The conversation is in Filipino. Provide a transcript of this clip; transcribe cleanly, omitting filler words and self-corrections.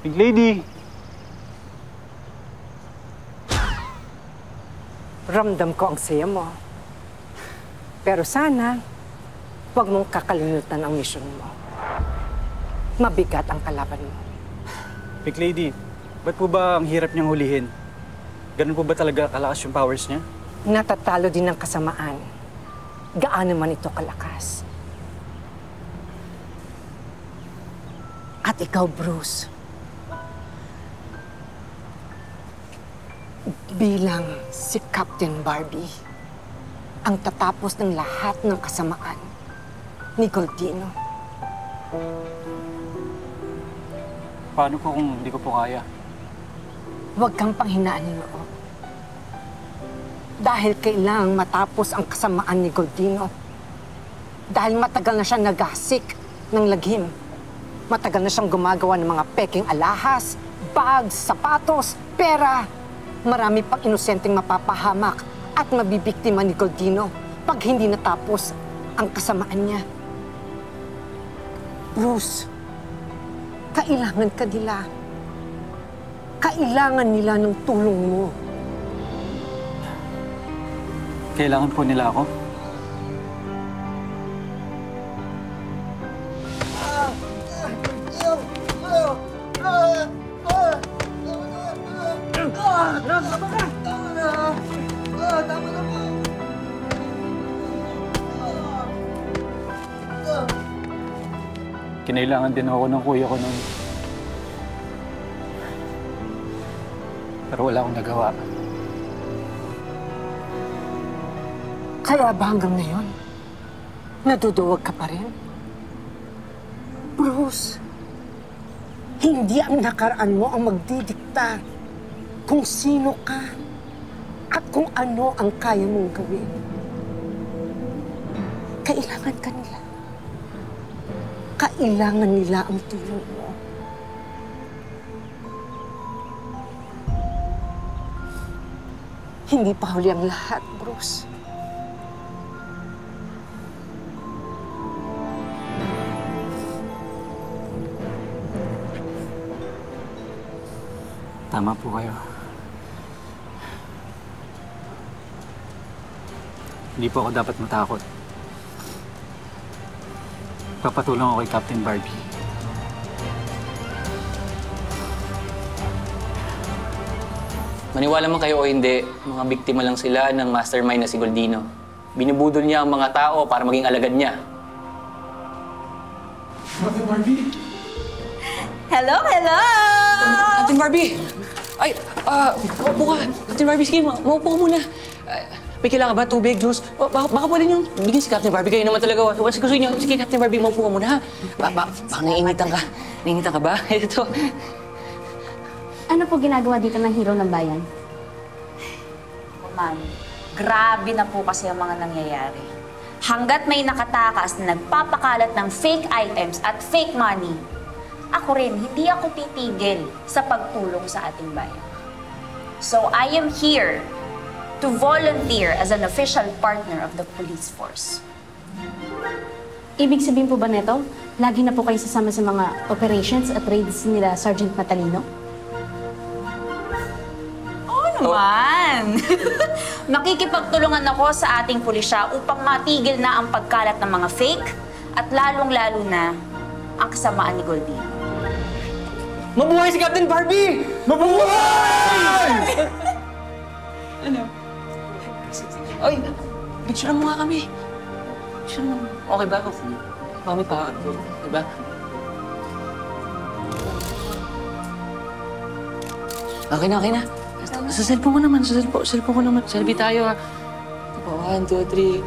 Big Lady! Ramdam ko ang saya mo. Pero sana, huwag mong kakalimutan ang misyon mo. Mabigat ang kalaban mo. Big Lady, ba't po ba ang hirap niyang hulihin? Ganun po ba talaga kalakas yung powers niya? Natatalo din ng kasamaan. Gaano man ito kalakas. At ikaw, Bruce, bilang si Captain Barbie, ang tatapos ng lahat ng kasamaan ni Goldino. Paano po kung hindi ko po kaya? Huwag kang panghinaan ng loob. Dahil kailangang matapos ang kasamaan ni Goldino. Dahil matagal na siya nagasik ng laghim. Matagal na siyang gumagawa ng mga peking alahas, bags, sapatos, pera. Marami pang inosenteng mapapahamak at mabibiktima ni Goldino pag hindi natapos ang kasamaan niya. Bruce, kailangan ka nila. Kailangan nila ng tulong mo. Kailangan po nila ako? Kinailangan din ako ng kuya ko noon. Pero wala akong nagawa. Kaya ba hanggang ngayon, naduduwag ka pa rin? Bruce, hindi ang nakaraan mo ang magdidikta kung sino ka at kung ano ang kaya mong gawin. Kailangan ka nila. Kailangan nila ang tulong mo. Hindi pa huli ang lahat, Bruce. Tama po kayo. Hindi po ako dapat matakot. Papatulong ako kay Captain Barbie. Maniwala man kayo o hindi, mga biktima lang sila ng mastermind na si Goldino. Binubudol niya ang mga tao para maging alagad niya. Captain Barbie! Hello, hello! Captain Barbie! Ay, maupo ka. Captain Barbie, sige, maupo ka muna. May kailangan ba? Tubig, juice? Baka pwede niyong bigyan si Captain Barbie. Kayo naman talaga. Gusto niyo. Sige, Captain Barbie, maupo ka muna, ha? Baka naiinitan ka. Naiinitan ka ba? Ito. Ano po ginagawa dito ng hero ng bayan? Man, grabe na po kasi ang mga nangyayari. Hanggat may nakatakas na nagpapakalat ng fake items at fake money, ako rin, hindi ako titigil sa pagtulong sa ating bayan. So I am here to volunteer as an official partner of the police force. Ibig sabihin po ba nito, lagi na po kayo sasama sa mga operations at raids nila Sergeant Matalino? Oo naman! Makikipagtulungan ako sa ating pulisya upang matigil na ang pagkalat ng mga fake at lalong-lalo na ang kasamaan ni Goldino. Mabuhay si Captain Barbie! Mabuhay! Ano? Ay, picture mo nga kami. Picture mo. Okay ba? Kami pa. Okay ba? Okay na, okay na. Sa cellphone ko naman, sa cellphone ko naman. Selfie tayo, ha. 1, 2, 3.